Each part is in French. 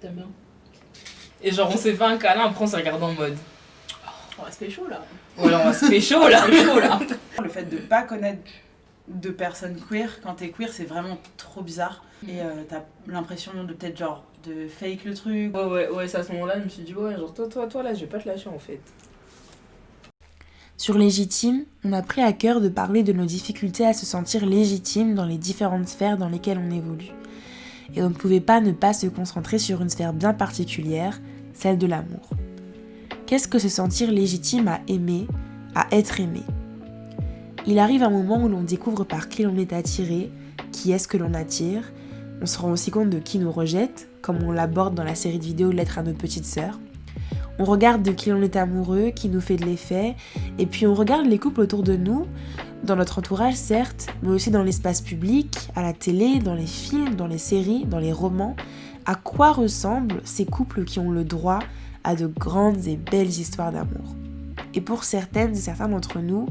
T'aimes bien. Et genre, on s'est fait un câlin, après on s'est regardé en mode. On va se pécho là. Voilà, on va se pécho là. Le fait de pas connaître de personnes queer, quand t'es queer, c'est vraiment trop bizarre. Et t'as l'impression de peut-être genre de fake le truc. Ouais, c'est à ce moment-là, je me suis dit, ouais, genre, toi là, je vais pas te lâcher en fait. Sur Légitime, on a pris à cœur de parler de nos difficultés à se sentir légitime dans les différentes sphères dans lesquelles on évolue. Et on ne pouvait pas ne pas se concentrer sur une sphère bien particulière, celle de l'amour. Qu'est-ce que se sentir légitime à aimer, à être aimé ? Il arrive un moment où l'on découvre par qui l'on est attiré, qui est-ce que l'on attire, on se rend aussi compte de qui nous rejette, comme on l'aborde dans la série de vidéos Lettres à nos petites sœurs. On regarde de qui l'on est amoureux, qui nous fait de l'effet, et puis on regarde les couples autour de nous, dans notre entourage certes, mais aussi dans l'espace public, à la télé, dans les films, dans les séries, dans les romans. À quoi ressemblent ces couples qui ont le droit à de grandes et belles histoires d'amour ? Et pour certaines et certains d'entre nous,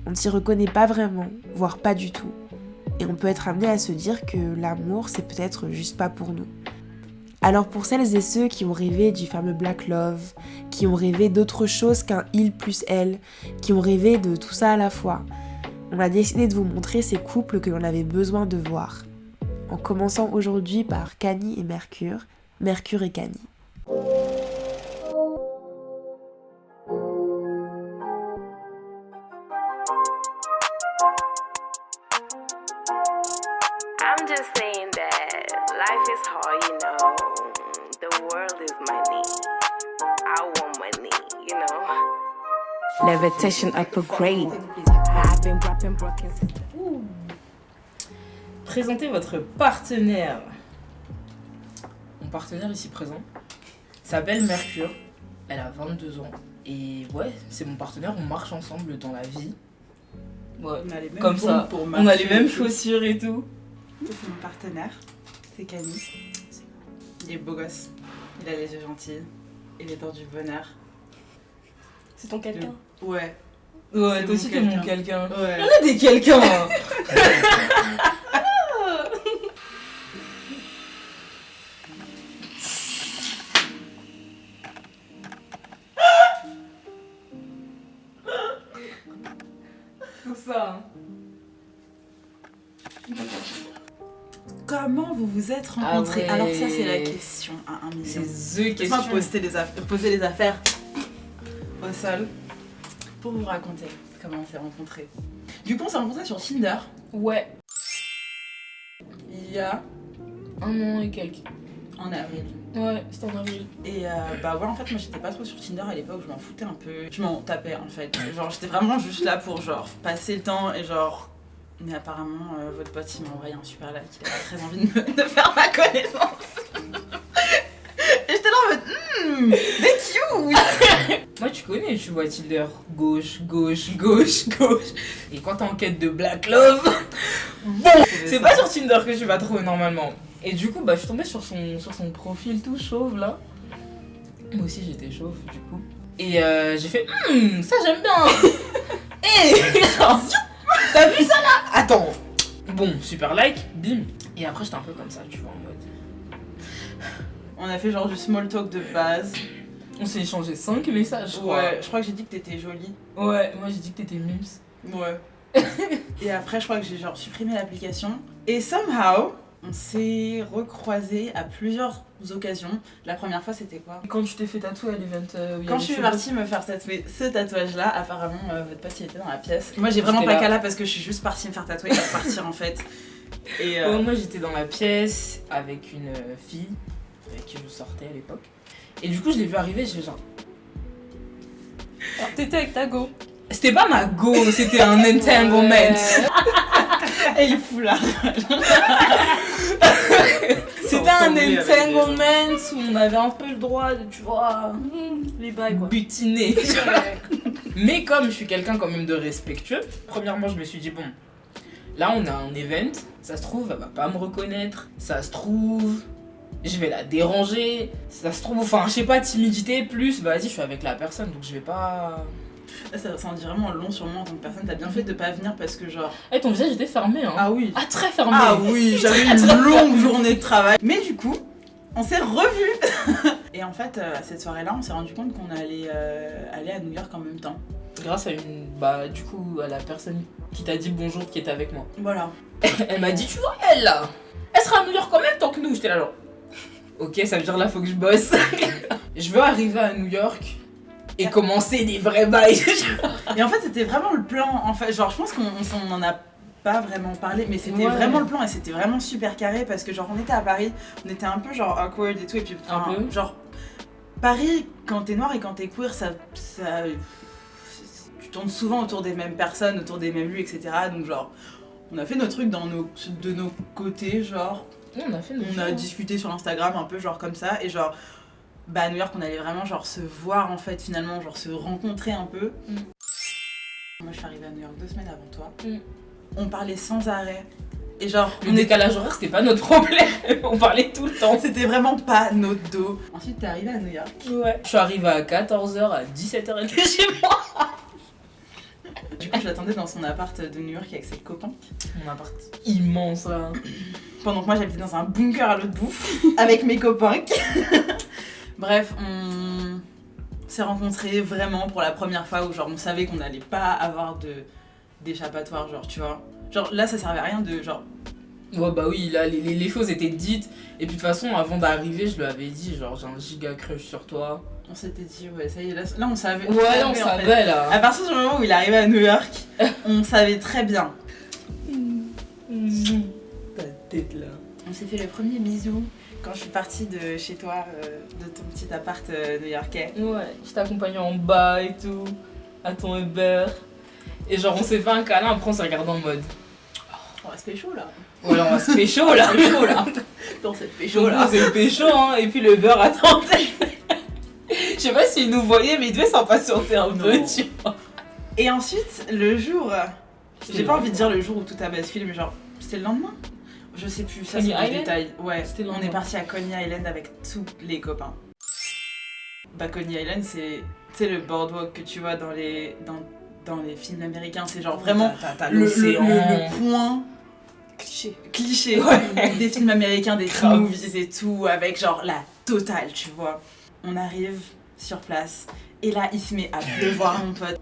on ne s'y reconnaît pas vraiment, voire pas du tout. Et on peut être amené à se dire que l'amour, c'est peut-être juste pas pour nous. Alors pour celles et ceux qui ont rêvé du fameux Black Love, qui ont rêvé d'autre chose qu'un il plus elle, qui ont rêvé de tout ça à la fois, on a décidé de vous montrer ces couples que l'on avait besoin de voir. En commençant aujourd'hui par Kanye et Mercure, Mercure et Kanye. I'm just saying that life is hard, you know. The world is money. I want money, you know. Levitation upper grade. I've been rapping broken since. Présentez votre partenaire. Mon partenaire ici présent s'appelle Mercure. Elle a 22 ans. Et ouais, c'est mon partenaire, on marche ensemble dans la vie. Ouais, On a les mêmes comme ça, pompes pour on marcher a les mêmes et tout. chaussures et tout. C'est mon partenaire, c'est Camille. Il est beau gosse, il a les yeux gentils, il est dans du bonheur. C'est ton quelqu'un. Ouais. Ouais, C'est toi mon aussi t'es mon quelqu'un. quelqu'un. Ouais. On a des quelqu'un. Tout ça. Comment vous vous êtes rencontrés? Ah ouais. Alors ça c'est la question à un million. C'est the Laisse-moi question. poser les affaires au sol pour vous raconter comment on s'est rencontrés. Du coup on s'est rencontrés sur Tinder Ouais, il y a un an et quelques. en avril. Ouais, c'était en avril. Et bah ouais en fait moi j'étais pas trop sur Tinder à l'époque, je m'en foutais un peu. Je m'en tapais en fait. Genre j'étais vraiment juste là pour genre passer le temps et genre... Mais apparemment votre pote il m'a envoyé un super like, il avait très envie de faire ma connaissance. Et j'étais là en mode mais cute. Moi tu connais, tu vois Tinder, gauche, gauche, gauche, gauche. Et quand t'es en quête de Black Love, bon, c'est pas sur Tinder que tu vas trouver normalement. Et du coup, bah je suis tombée sur son profil tout chauve là. Moi aussi j'étais chauve du coup. Et j'ai fait, ça j'aime bien. Et genre, t'as vu ça là? Attends. Bon, super like, bim. Et après j'étais un peu comme ça, tu vois, en mode... On a fait genre du small talk de base. On s'est échangé 5 messages, je crois. Ouais, je crois que j'ai dit que t'étais jolie. Ouais, moi j'ai dit que t'étais mims. Ouais. Et après je crois que j'ai genre supprimé l'application. Et somehow, on s'est recroisés à plusieurs occasions. La première fois c'était quoi? Quand tu t'es fait tatouer à l'event où il y Quand avait je suis les partie me faire tatouer ce tatouage là, apparemment votre pote il était dans la pièce. Moi j'ai vraiment J'étais pas là. qu'à là parce que je suis juste partie me faire tatouer et repartir en fait. Et cheveux. Ouais, moi j'étais dans la pièce avec une fille avec qui je sortais à l'époque. Et du coup je l'ai vu arriver, je fais genre... Alors t'étais avec ta go. C'était pas ma go, c'était un entanglement. et il fout là. C'était un entanglement où on avait un peu le droit de, tu vois, Les bails quoi. butiner. Mais comme je suis quelqu'un quand même de respectueux, premièrement je me suis dit bon, là on a un event, ça se trouve elle va pas me reconnaître, ça se trouve je vais la déranger, ça se trouve, enfin je sais pas, timidité plus, bah vas-y je suis avec la personne donc je vais pas... Ça en dit vraiment long sur moi en tant que personne. T'as bien fait de pas venir parce que genre... Eh ton visage était fermé hein. Ah oui. Ah très fermé. Ah oui, j'avais une longue journée de travail. Mais du coup, on s'est revus. Et en fait, à cette soirée-là, on s'est rendu compte qu'on allait aller à New York en même temps. Grâce à du coup, à la personne qui t'a dit bonjour qui était avec moi. Voilà. Elle m'a dit, tu vois, elle là, elle sera à New York en même temps que nous. J'étais là genre, ok, ça veut dire là, faut que je bosse. Je veux arriver à New York et commencer des vrais bails. Et en fait, c'était vraiment le plan. En fait, genre, je pense qu'on en a pas vraiment parlé, mais c'était Ouais. vraiment le plan et c'était vraiment super carré parce que genre on était à Paris, on était un peu genre awkward et tout et puis Un peu. genre Paris quand t'es noir et quand t'es queer ça tu tournes souvent autour des mêmes personnes, autour des mêmes lieux, etc. Donc genre on a fait nos trucs de nos côtés, genre On a fait nos on a choses. discuté sur Instagram un peu genre comme ça et genre bah à New York on allait vraiment genre se voir en fait finalement, genre se rencontrer un peu. Moi je suis arrivée à New York 2 semaines avant toi. On parlait sans arrêt. Et genre, Le décalage horaire, c'était pas notre problème. On parlait tout le temps. c'était vraiment pas notre dos. Ensuite, t'es arrivée à New York. Ouais. Je suis arrivée à 14h, à 17h, elle était chez moi. Du coup, je l'attendais dans son appart de New York avec ses copains. Mon appart immense là. Pendant que moi, j'habitais dans un bunker à l'autre bout avec mes copains. Bref, on s'est rencontrés vraiment pour la première fois où genre on savait qu'on n'allait pas avoir d'échappatoire, genre tu vois. Genre là, ça servait à rien de genre. Ouais, bah oui, là, les choses étaient dites. Et puis de toute façon, avant d'arriver, je lui avais dit, genre, j'ai un giga crush sur toi. On s'était dit, ouais, ça y est, là on savait. Ouais, on en fait. savait là. À partir du moment où il est arrivé à New York, on savait très bien. Ta tête là. On s'est fait le premier bisou quand je suis partie de chez toi, de ton petit appart new-yorkais. Ouais, je t'accompagnais en bas et tout, à ton Uber. Et genre, on s'est fait un câlin, après on s'est regardé en mode. On va se pécho là. Voilà, on va se pécho là. Pécho là. Dans cette pécho là. C'est le pécho, hein. Et puis le beurre attendait. Je sais pas s'il nous voyait, mais il devait s'impatienter un peu, Non. tu vois. Et ensuite, le jour, j'ai le pas envie de lendemain. dire le jour où tout a basculé, mais genre, c'était le lendemain. Je sais plus, ça Coney c'est des Island. détails. Ouais, C'était le on est lendemain. parti à Coney Island avec tous les copains. Bah Coney Island, c'est le boardwalk que tu vois dans les films américains. C'est genre vraiment T'as le l'océan. point cliché des films américains, des Grave. movies et tout, avec genre la totale, tu vois. On arrive sur place et là il se met à pleuvoir mon pote.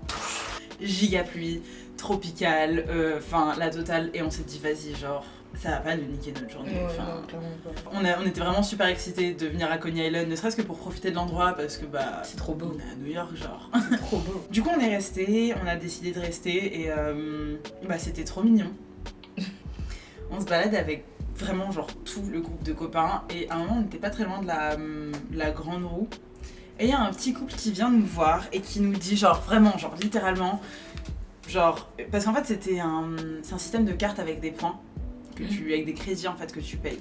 Giga pluie, tropicale, enfin la totale, et on s'est dit vas-y, genre ça va pas nous niquer notre journée. Ouais, Enfin, non, clairement pas. on était vraiment super excités de venir à Coney Island, ne serait-ce que pour profiter de l'endroit parce que bah C'est trop beau. on est à New York genre. C'est trop beau. Du coup on est resté, on a décidé de rester et bah c'était trop mignon. On se balade avec vraiment genre tout le groupe de copains et à un moment on n'était pas très loin de la grande roue et il y a un petit couple qui vient nous voir et qui nous dit genre vraiment genre littéralement genre parce qu'en fait c'est un système de cartes avec des points que avec des crédits en fait que tu payes.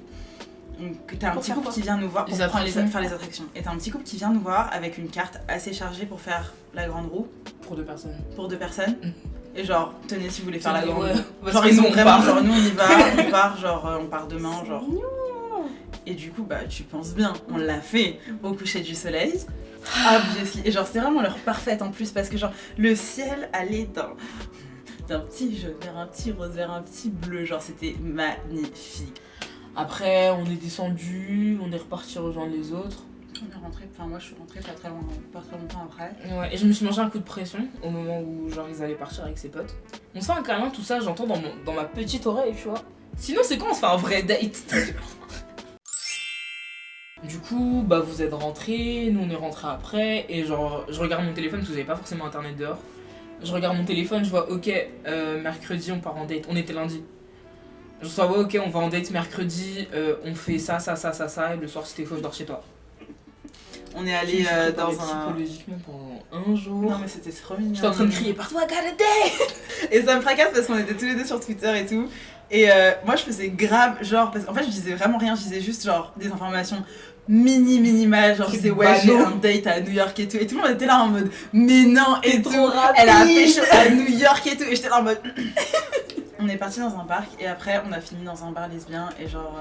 Donc t'as un Pour petit faire couple quoi? qui vient nous voir pour Les attractions. faire les attractions et t'as un petit couple qui vient nous voir avec une carte assez chargée pour faire la grande roue Pour 2 personnes. pour 2 personnes et genre tenez si vous voulez faire la grande roue. Parce Genre que ils nous, ont on vraiment part. genre nous on y va, on part genre on part demain genre. Et du coup bah tu penses bien, on l'a fait au coucher du soleil. Obviously. Et genre c'était vraiment l'heure parfaite en plus parce que genre le ciel allait d'un petit jaune vers un petit rose vers un petit bleu, genre c'était magnifique. Après, on est descendu, on est reparti rejoindre les autres. On est rentré, enfin moi je suis rentrée pas très longtemps après. Ouais, et je me suis mangé un coup de pression au moment où genre ils allaient partir avec ses potes. On se fait un câlin, tout ça, j'entends dans ma petite oreille, tu vois. Sinon, c'est quand on se fait un vrai date. Du coup, bah vous êtes rentrés, nous on est rentrés après, et genre je regarde mon téléphone parce que j'avais pas forcément internet dehors. Je regarde mon téléphone, je vois ok, mercredi on part en date, on était lundi. Je vois ouais, ok, on va en date mercredi, on fait ça, et le soir c'était faux, je dors chez toi. On est Je allé me suis préparée dans un. psychologiquement pendant un jour. Non mais c'était trop mignon. J'étais en train de crier partout à Canada. Et ça me fracasse parce qu'on était tous les deux sur Twitter et tout. Et moi je faisais grave genre parce qu'en fait je disais vraiment rien, je disais juste genre des informations minimales, genre je Truc disais ouais j'ai ballot. un date à New York et tout le monde était là en mode mais non et tout, trop rapide. elle a pécho à New York et tout et j'étais là en mode on est parti dans un parc et après on a fini dans un bar lesbien et genre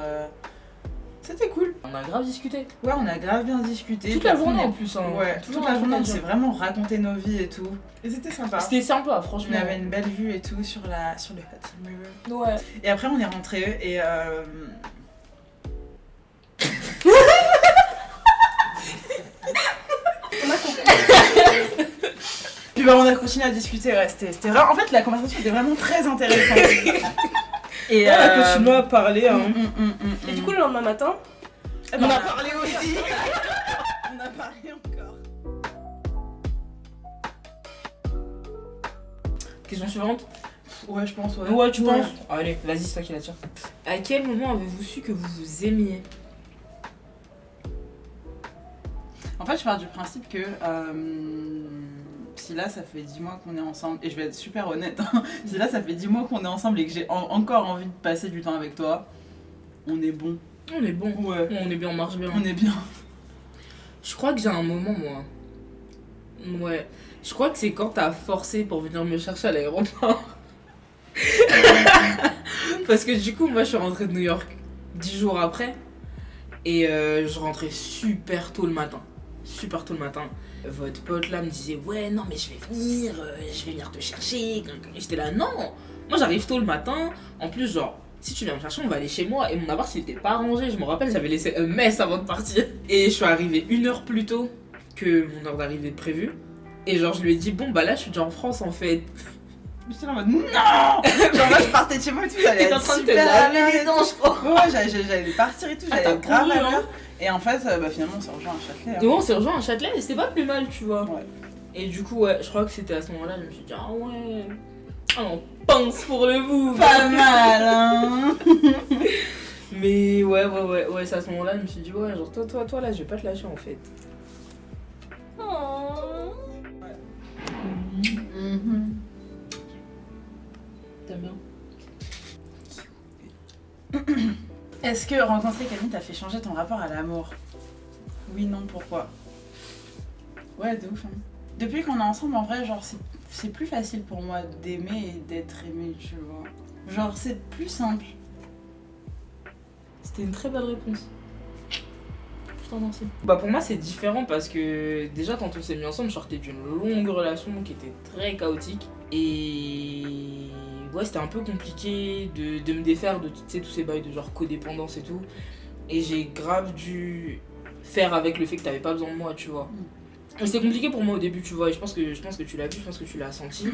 c'était cool. On a grave discuté. Ouais on a grave bien discuté. Toute Puis la après, journée on est- en plus. Hein. Ouais, toute la journée on s'est vraiment raconté nos vies et tout. Et c'était sympa. C'était sympa, On franchement. avait une belle vue et tout sur le Hudson River. Ouais. Et après on est rentré et On a compris. Puis bah, on a continué à discuter, ouais, c'était vraiment... En fait, la conversation était vraiment très intéressante. Et On a continué à parler, hein. Et du coup, le lendemain matin, On a parlé aussi. On a parlé encore. Question suivante. Ouais, je pense, ouais. Ouais, tu penses? Allez, vas-y, c'est toi qui la tire. À quel moment avez-vous su que vous vous aimiez? En fait, je pars du principe que si là ça fait 10 mois qu'on est ensemble, et je vais être super honnête, hein, si là ça fait 10 mois qu'on est ensemble et que j'ai encore envie de passer du temps avec toi, on est bon. On est bon. Ouais. On est bien, on marche bien. On est bien. Je crois que j'ai un moment, moi. Ouais. Je crois que c'est quand t'as forcé pour venir me chercher à l'aéroport. Parce que du coup, moi, je suis rentrée de New York 10 jours après. Et je rentrais super tôt le matin. Super tôt le matin. Votre pote là me disait ouais non mais je vais venir te chercher. Et j'étais là non. Moi j'arrive tôt le matin. En plus genre si tu viens me chercher on va aller chez moi. Et mon appart il était pas rangé. Je me rappelle j'avais laissé un mess avant de partir. Et je suis arrivée 1 heure plus tôt que mon heure d'arrivée prévue. Et genre je lui ai dit bon bah là je suis déjà en France en fait. J'étais là en mode non. Genre là je partais de chez moi et tout, j'allais T'étais en être train de te super à laver l'aise. les dents je crois. Ouais, j'allais partir et tout, Ah, j'allais t'as être grave couru, à hein. l'heure. Et en fait, bah, finalement on s'est rejoint à Châtelet. Et bon, on s'est rejoint à Châtelet et c'était pas plus mal, tu vois. Ouais. Et du coup, ouais, je crois que c'était à ce moment-là, je me suis dit, ah ouais, on pense pour le bout. Pas mal, hein. Mais ouais, c'est à ce moment-là, je me suis dit, ouais, genre toi, là, je vais pas te lâcher en fait. T'aimes bien? Est-ce que rencontrer quelqu'un t'a fait changer ton rapport à l'amour? Oui, non, pourquoi? Ouais, de ouf. Hein. Depuis qu'on est ensemble, en vrai, genre, c'est plus facile pour moi d'aimer et d'être aimé, tu vois. Genre, c'est plus simple. C'était une très belle réponse. Je t'en remercie. Bah pour moi c'est différent parce que déjà quand on s'est mis ensemble, je sortais d'une longue relation qui était très chaotique et ouais c'était un peu compliqué de me défaire de tous ces bails de genre codépendance et tout. Et j'ai grave dû faire avec le fait que t'avais pas besoin de moi, tu vois. Et c'était compliqué pour moi au début, tu vois, et je pense que tu l'as vu, je pense que tu l'as senti.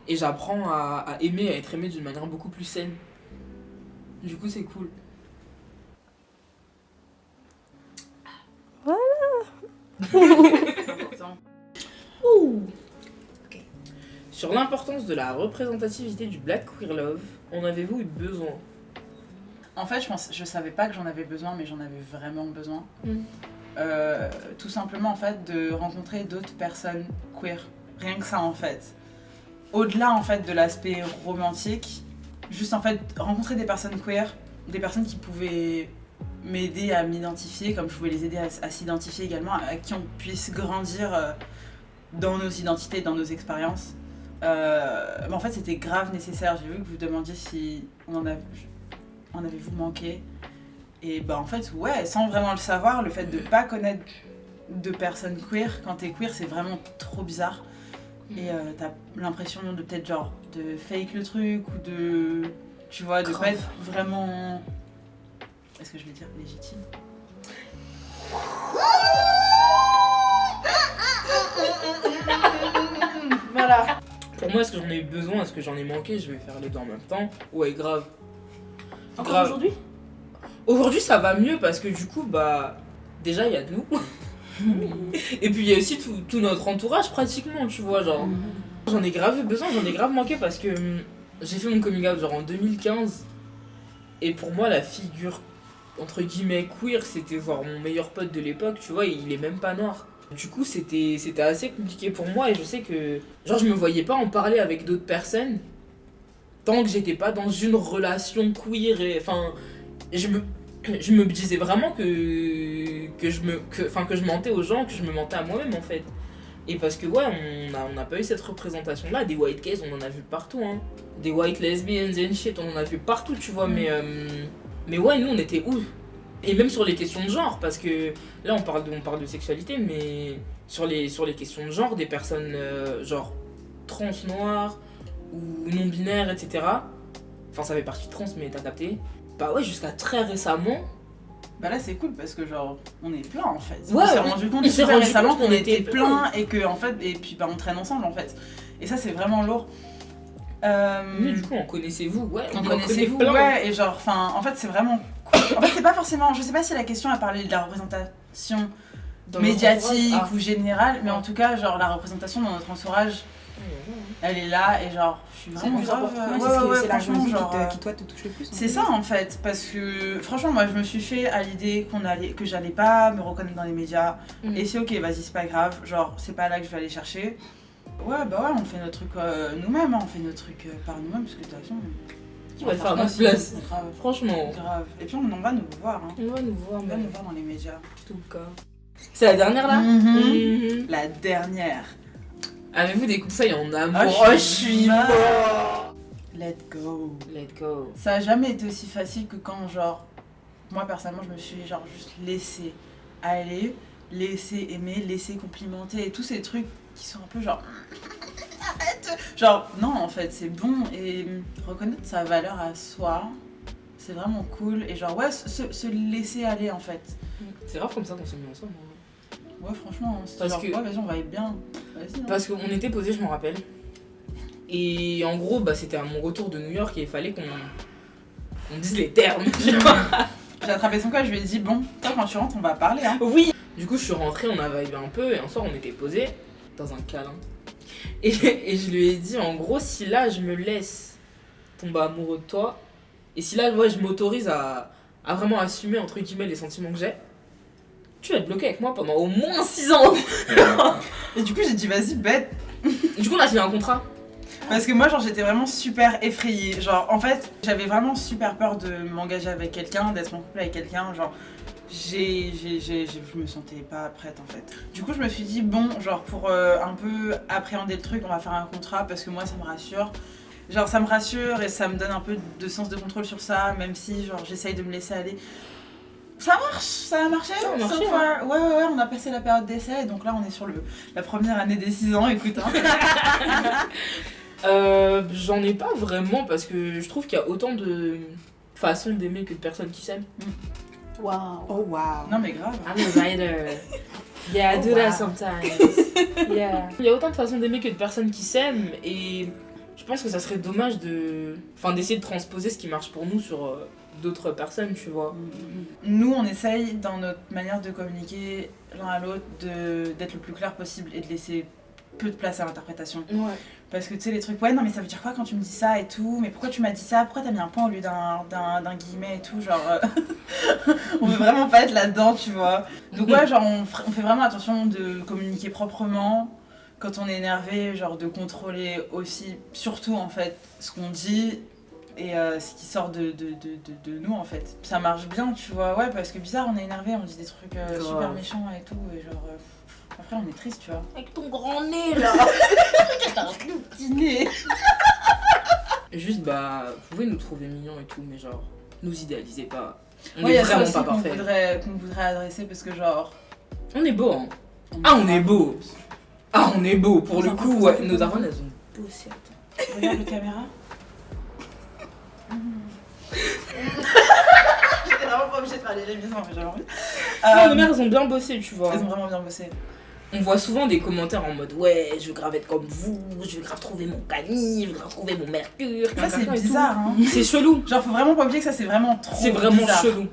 Et j'apprends à aimer, à être aimé d'une manière beaucoup plus saine. Du coup c'est cool. Ouh. Okay. Sur l'importance de la représentativité du Black Queer Love, en avez-vous eu besoin? En fait, je savais pas que j'en avais besoin, mais j'en avais vraiment besoin. Tout simplement, en fait, de rencontrer d'autres personnes queer. Rien que ça, en fait. Au-delà, en fait, de l'aspect romantique, juste, en fait, rencontrer des personnes queer, des personnes qui pouvaient m'aider à m'identifier, comme je pouvais les aider à s'identifier également, à qui on puisse grandir dans nos identités, dans nos expériences. Mais en fait, c'était grave nécessaire. J'ai vu que vous demandiez si en avez-vous manqué. Et bah en fait, ouais, sans vraiment le savoir, le fait de pas connaître de personnes queer, quand t'es queer, c'est vraiment trop bizarre. Et t'as l'impression de peut-être genre de fake le truc ou de... Tu vois, de pas être vraiment... Est-ce que je vais dire légitime? Voilà. Pour moi, est-ce que j'en ai eu besoin, est-ce que j'en ai manqué? Je vais faire les deux en même temps. Ouais, grave. Encore Grave. aujourd'hui? Aujourd'hui, ça va mieux parce que du coup, bah, déjà, il y a nous. Et puis, il y a aussi tout notre entourage, pratiquement, tu vois, genre. J'en ai grave eu besoin, j'en ai grave manqué parce que j'ai fait mon coming out genre en 2015. Et pour moi, la figure, entre guillemets, queer, c'était genre mon meilleur pote de l'époque, tu vois, et il est même pas noir. Du coup, c'était assez compliqué pour moi et je sais que, genre, je me voyais pas en parler avec d'autres personnes tant que j'étais pas dans une relation queer et, enfin, je me disais vraiment que je mentais aux gens, que je me mentais à moi-même en fait. Et parce que ouais, on n'a pas eu cette représentation là, des white gays, on en a vu partout hein. Des white lesbians and shit, on en a vu partout, tu vois, mais ouais, nous on était ouf. Et même sur les questions de genre, parce que là on parle de sexualité, mais sur les questions de genre, des personnes genre trans noires ou non binaires, etc. Enfin ça fait partie de trans, mais t'as capté. Bah ouais, jusqu'à très récemment, Bah là c'est cool parce que genre on est plein en fait. Ouais, on s'est oui. rendu compte On s'est super rendu récemment compte qu'on qu'on était était plein et que en fait et puis bah on traîne ensemble en fait. Et ça c'est vraiment lourd. Mais du coup, en connaissez-vous? Ouais, En on en connaissez-vous? connaît plein. Ouais, et genre, enfin, en fait, c'est vraiment cool. En fait, c'est pas forcément. Je sais pas si la question a parlé de la représentation Dans notre médiatique entourage. ou générale, mais Ouais. en tout cas, genre, la représentation dans notre entourage, Ah. elle est là, et genre, je suis C'est vraiment le plus grave. important. Ouais, Ouais, ouais, c'est l'argent franchement, genre. qui toi te touche le plus. C'est ça en fait, parce que franchement, moi je me suis fait à l'idée que j'allais pas me reconnaître dans les médias. Mm. Et c'est ok, vas-y, c'est pas grave, genre, c'est pas là que je vais aller chercher. Ouais, bah ouais, on fait notre truc nous-mêmes, hein, on fait notre truc par nous-mêmes, parce que de toute façon. Qui va le faire à franchement, notre si, place? Grave, Franchement, grave. Et puis on va nous voir, hein. on va nous voir, On va mais nous voir dans les médias. tout le cas. C'est la dernière là? Mhm. Mhm. La dernière. Avez-vous des conseils en amour? Ah, Oh, je suis mal. mort. Let go. Let go. Ça a jamais été aussi facile que quand, genre, moi personnellement, je me suis, genre, juste laissée aller, laissée aimer, laissée complimenter et tous ces trucs qui sont un peu genre. Arrête! Genre, non, en fait, c'est bon et reconnaître sa valeur à soi, c'est vraiment cool et, genre, ouais, se laisser aller en fait. C'est grave comme ça qu'on s'est mis ensemble. hein. Ouais, franchement, c'est Parce genre, que- ouais, vas-y, on va être bien. Vas-y, hein. Parce qu'on était posés, je m'en rappelle. Et en gros, bah, c'était à mon retour de New York et il fallait qu'on dise les termes. tu vois. J'ai attrapé son cas, je lui ai dit, bon, toi, quand tu rentres, on va parler, hein. Oui. Du coup, je suis rentrée, on a vibé un peu et un soir, on était posés dans un câlin. Et je lui ai dit, en gros, si là, je me laisse tomber amoureux de toi, et si là, ouais, je m'autorise à vraiment assumer, entre guillemets, les sentiments que j'ai, tu vas être bloqué avec moi pendant au moins 6 ans. Et du coup, j'ai dit, vas-y, bête. Du coup, on a signé un contrat. Parce que moi, genre, j'étais vraiment super effrayée. Genre, en fait, j'avais vraiment super peur de m'engager avec quelqu'un, d'être en couple avec quelqu'un. Genre, je me sentais pas prête, en fait. Du coup, je me suis dit, bon, genre, pour un peu appréhender le truc, on va faire un contrat parce que moi, ça me rassure. Genre, ça me rassure et ça me donne un peu de sens de contrôle sur ça, même si, genre, j'essaye de me laisser aller. Ça marche, ça a marché. Ça a marché, so far. Ouais, on a passé la période d'essai, et donc là, on est sur la première année des 6 ans, écoute, hein. J'en ai pas vraiment parce que je trouve qu'il y a autant de façons d'aimer que de personnes qui s'aiment. Waouh. Oh waouh. Non, mais grave. I'm a writer. Yeah, I Oh, do that wow. sometimes. Yeah. Il y a autant de façons d'aimer que de personnes qui s'aiment et je pense que ça serait dommage d'essayer de transposer ce qui marche pour nous sur d'autres personnes, tu vois. Nous, on essaye dans notre manière de communiquer l'un à l'autre d'être le plus clair possible et de laisser peu de place à l'interprétation. Ouais. Parce que tu sais, les trucs, ouais, non, mais ça veut dire quoi quand tu me dis ça et tout? Mais pourquoi tu m'as dit ça? Pourquoi t'as mis un point au lieu d'un guillemet et tout? Genre, on veut vraiment pas être là-dedans, tu vois. Donc, ouais, genre, on fait vraiment attention de communiquer proprement. Quand on est énervé, genre, de contrôler aussi, surtout en fait, ce qu'on dit et ce qui sort de nous en fait. Ça marche bien, tu vois, ouais, parce que bizarre, on est énervé, on dit des trucs super Grave. méchants et tout, et genre, après on est triste, tu vois. Avec ton grand nez là. T'as un tout petit nez. Juste bah, vous pouvez nous trouver mignons et tout, mais genre, nous idéalisez pas. On Ouais, y est a ça vraiment aussi pas qu'on parfait. voudrait adresser parce que genre. On est beau, hein. On est beau. Ah, on est beau. Pour le coup, ouais. Nos darons, elles ont bossé. Attends. Regarde la caméra. J'étais vraiment pas obligée de faire les révisions, mais j'avais envie. Non, nos mères, elles ont bien bossé, tu vois. Elles ont vraiment bien bossé. On voit souvent des commentaires en mode ouais, je veux grave être comme vous, je veux grave trouver mon Camille, je veux grave trouver mon Mercure. Ça, c'est et tout. bizarre, hein. C'est chelou. Genre, faut vraiment pas oublier que ça, c'est vraiment trop. C'est vraiment bizarre. chelou.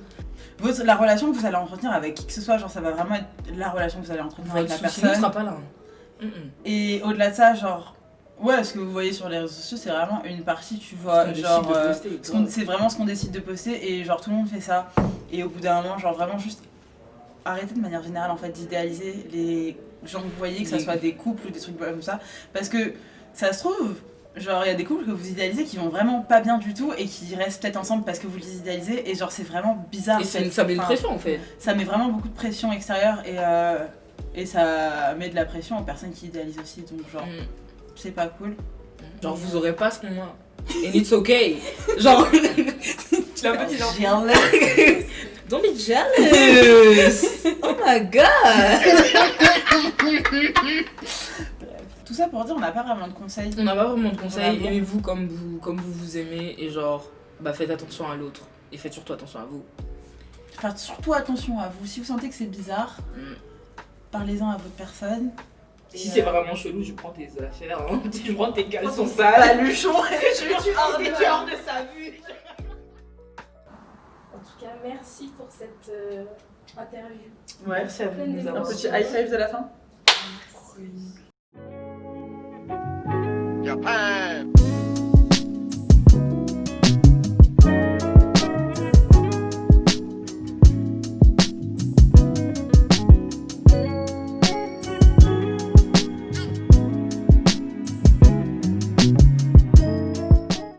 La relation que vous allez entretenir avec qui que ce soit, genre, ça va vraiment être la relation que vous allez entretenir avec la Votre souci personne. ne sera pas là. Et au-delà de ça, genre. Ouais, ce que vous voyez sur les réseaux sociaux, c'est vraiment une partie, tu vois. Genre. C'est vraiment ce qu'on décide de poster et genre tout le monde fait ça. Et au bout d'un moment, genre vraiment juste arrêtez de manière générale en fait d'idéaliser les gens que vous voyez, que ça soit des couples ou des trucs comme ça. Parce que ça se trouve, genre il y a des couples que vous idéalisez qui vont vraiment pas bien du tout et qui restent peut-être ensemble parce que vous les idéalisez et genre c'est vraiment bizarre. Et en fait. ça met une Enfin, pression en fait. Ça met vraiment beaucoup de pression extérieure et ça met de la pression aux personnes qui idéalisent aussi. Donc genre c'est pas cool. Genre vous aurez pas ce qu'on a. And it's okay. Genre. Tu l'as pas dit, genre. Don't be jealous. Oh my god. Tout ça pour dire on n'a pas vraiment de conseils. On n'a pas vraiment de conseils. Vraiment. Aimez-vous comme vous aimez et genre bah faites attention à l'autre et faites surtout attention à vous. Faites surtout attention à vous. Si vous sentez que c'est bizarre, parlez-en à votre personne. Si c'est vraiment chelou, je prends tes affaires, hein. Je prends tes caleçons sales. Baluchon et je suis hors de sa vue. En tout cas, merci pour cette interview. Ouais, Merci à vous de nous avoir un petit high five de la fin. Merci.